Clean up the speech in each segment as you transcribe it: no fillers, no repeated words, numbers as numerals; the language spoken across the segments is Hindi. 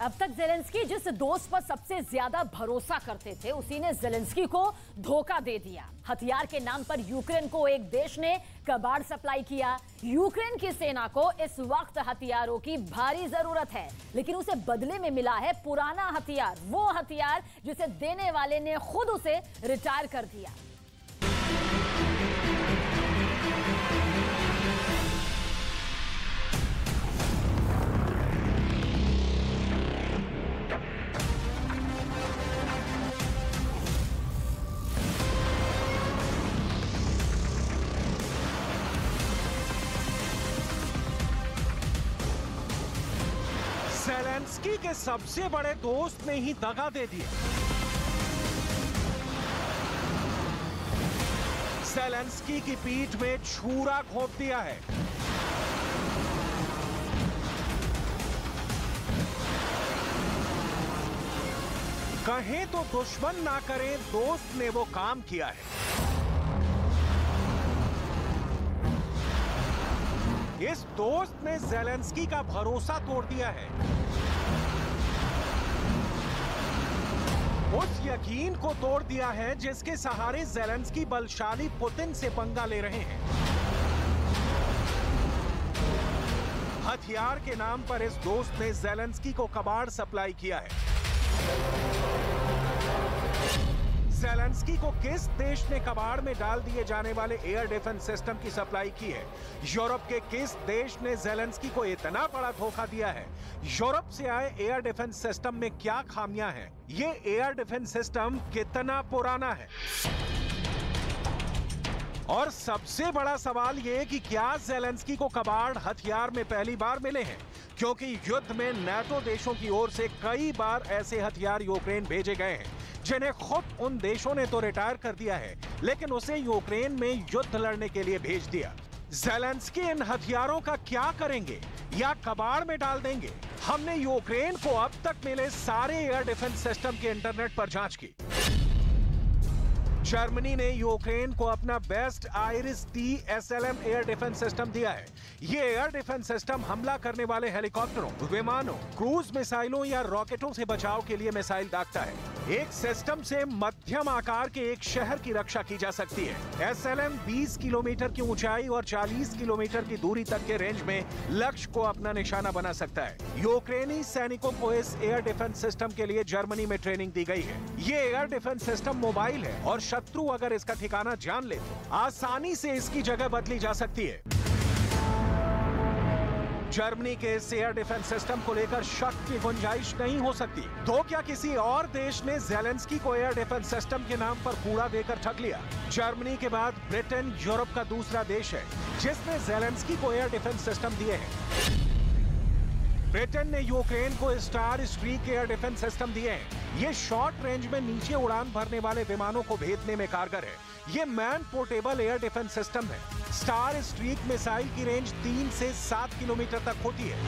अब तक ज़ेलेंस्की जिस दोस्त पर सबसे ज्यादा भरोसा करते थे, उसी ने ज़ेलेंस्की को धोखा दे दिया। हथियार के नाम पर यूक्रेन को एक देश ने कबाड़ सप्लाई किया। यूक्रेन की सेना को इस वक्त हथियारों की भारी जरूरत है, लेकिन उसे बदले में मिला है पुराना हथियार, वो हथियार जिसे देने वाले ने खुद उसे रिटायर कर दिया। ज़ेलेंस्की के सबसे बड़े दोस्त ने ही दगा दे दिया। ज़ेलेंस्की की पीठ में छुरा घोंप दिया है। कहें तो दुश्मन ना करें, दोस्त ने वो काम किया है। इस दोस्त ने ज़ेलेंस्की का भरोसा तोड़ दिया है। उस यकीन को तोड़ दिया है जिसके सहारे ज़ेलेंस्की बलशाली पुतिन से पंगा ले रहे हैं। हथियार के नाम पर इस दोस्त ने ज़ेलेंस्की को कबाड़ सप्लाई किया है। ज़ेलेंस्की को किस देश ने कबाड़ में डाल दिए जाने वाले एयर डिफेंस सिस्टम की सप्लाई की है? यूरोप के किस देश ने ज़ेलेंस्की को इतना बड़ा धोखा दिया है? यूरोप से आए एयर डिफेंस सिस्टम में क्या खामियां हैं? ये एयर डिफेंस सिस्टम कितना पुराना है? और सबसे बड़ा सवाल ये कि क्या ज़ेलेंस्की को कबाड़ हथियार में पहली बार मिले हैं? क्योंकि युद्ध में नाटो देशों की ओर से कई बार ऐसे हथियार यूक्रेन भेजे गए हैं जिन्हें खुद उन देशों ने तो रिटायर कर दिया है, लेकिन उसे यूक्रेन में युद्ध लड़ने के लिए भेज दिया। ज़ेलेंस्की इन हथियारों का क्या करेंगे या कबाड़ में डाल देंगे? हमने यूक्रेन को अब तक मिले सारे एयर डिफेंस सिस्टम के इंटरनेट पर जांच की। जर्मनी ने यूक्रेन को अपना best iris T SLM air defence system दिया है। ये एयर डिफेंस सिस्टम हमला करने वाले हेलीकॉप्टरों, विमानों, क्रूज मिसाइलों या रॉकेटों से बचाव के लिए मिसाइल दागता है। एक सिस्टम से मध्यम आकार के एक शहर की रक्षा की जा सकती है। SLM 20 किलोमीटर की ऊंचाई और 40 किलोमीटर की दूरी तक के रेंज में लक्ष्य को अपना निशाना बना सकता है। यूक्रेनी सैनिकों को इस एयर डिफेंस सिस्टम के लिए जर्मनी में ट्रेनिंग दी गई है। ये एयर डिफेंस सिस्टम मोबाइल है और शत्रु अगर इसका ठिकाना जान ले तो आसानी से इसकी जगह बदली जा सकती है। जर्मनी के इस एयर डिफेंस सिस्टम को लेकर शक की गुंजाइश नहीं हो सकती। तो क्या किसी और देश ने ज़ेलेंस्की को एयर डिफेंस सिस्टम के नाम पर कूड़ा देकर ठग लिया? जर्मनी के बाद ब्रिटेन यूरोप का दूसरा देश है जिसने ज़ेलेंस्की को एयर डिफेंस सिस्टम दिए हैं। ब्रिटेन ने यूक्रेन को star streak air defence system दिए हैं। ये शॉर्ट रेंज में नीचे उड़ान भरने वाले विमानों को भेदने में कारगर है। ये man portable air defence system है। स्टार स्ट्रीक मिसाइल की रेंज 3 से 7 किलोमीटर तक होती है।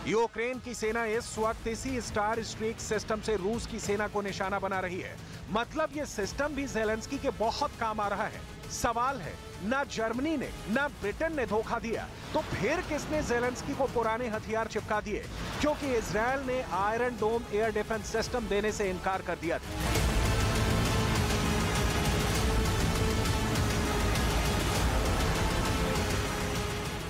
यूक्रेन की सेना इस वक्त इसी स्टार स्ट्रीक सिस्टम से रूस की सेना को निशाना बना रही है। मतलब ये सिस्टम भी ज़ेलेंस्की के बहुत काम आ रहा है। सवाल है, ना जर्मनी ने ना ब्रिटेन ने धोखा दिया, तो फिर किसने ज़ेलेंस्की को पुराने हथियार चिपका दिए? क्योंकि इजराइल ने आयरन डोम एयर डिफेंस सिस्टम देने से इनकार कर दिया था।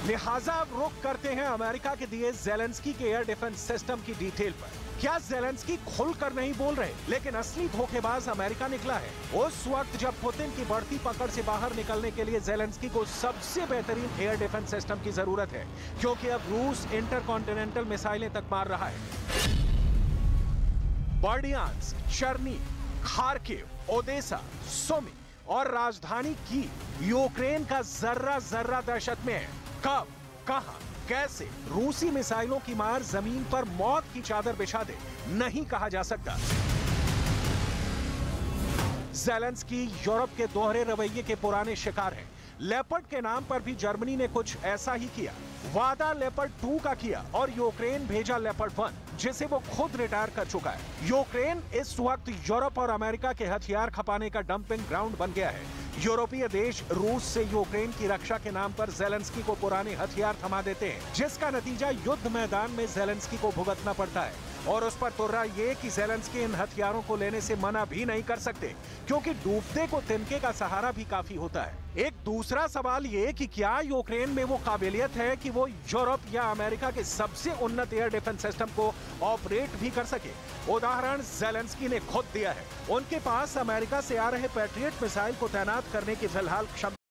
लिहाजा अब रुख करते हैं अमेरिका के दिए ज़ेलेंस्की के एयर डिफेंस सिस्टम की डिटेल पर। क्या ज़ेलेंस्की खुलकर नहीं बोल रहे, लेकिन असली धोखेबाज अमेरिका निकला है। उस वक्त जब पुतिन की बढ़ती पकड़ से बाहर निकलने के लिए ज़ेलेंस्की को सबसे बेहतरीन एयर डिफेंस सिस्टम की जरूरत है, क्योंकि अब रूस इंटरकॉन्टिनेंटल मिसाइलें तक मार रहा है। Berdyansk, Chernihiv, Kharkiv, Odesa, Sumy और राजधानी कीव यूक्रेन का जर्रा जर्रा दहशत में है। कब, कहां, कैसे रूसी मिसाइलों की मार जमीन पर मौत की चादर बिछा दे, नहीं कहा जा सकता। ज़ेलेंस्की यूरोप के दोहरे रवैये के पुराने शिकार हैं। लेपर्ड के नाम पर भी जर्मनी ने कुछ ऐसा ही किया। वादा लेपर्ड 2 का किया और यूक्रेन भेजा लेपर्ड 1, जिसे वो खुद रिटायर कर चुका है। यूक्रेन इस वक्त यूरोप और अमेरिका के हथियार खपाने का डंपिंग ग्राउंड बन गया है। यूरोपीय देश रूस से यूक्रेन की रक्षा के नाम पर जेलेंस्की को पुराने हथियार थमा देते हैं, जिसका नतीजा युद्ध मैदान में जेलेंस्की को भुगतना पड़ता है। और उस पर तुर्रा ये कि जेलेंस्की इन हथियारों को लेने से मना भी नहीं कर सकते, क्योंकि डूबते को तिनके का सहारा भी काफी होता है। एक दूसरा सवाल ये कि क्या यूक्रेन में वो काबिलियत है कि वो यूरोप या अमेरिका के सबसे उन्नत एयर डिफेंस सिस्टम को ऑपरेट भी कर सके। उदाहरण जेलेंस्की ने खुद दिया है। उनके पास अमेरिका से आ रहे पैट्रियट मिसाइल को तैनात करने की फिलहाल क्षमता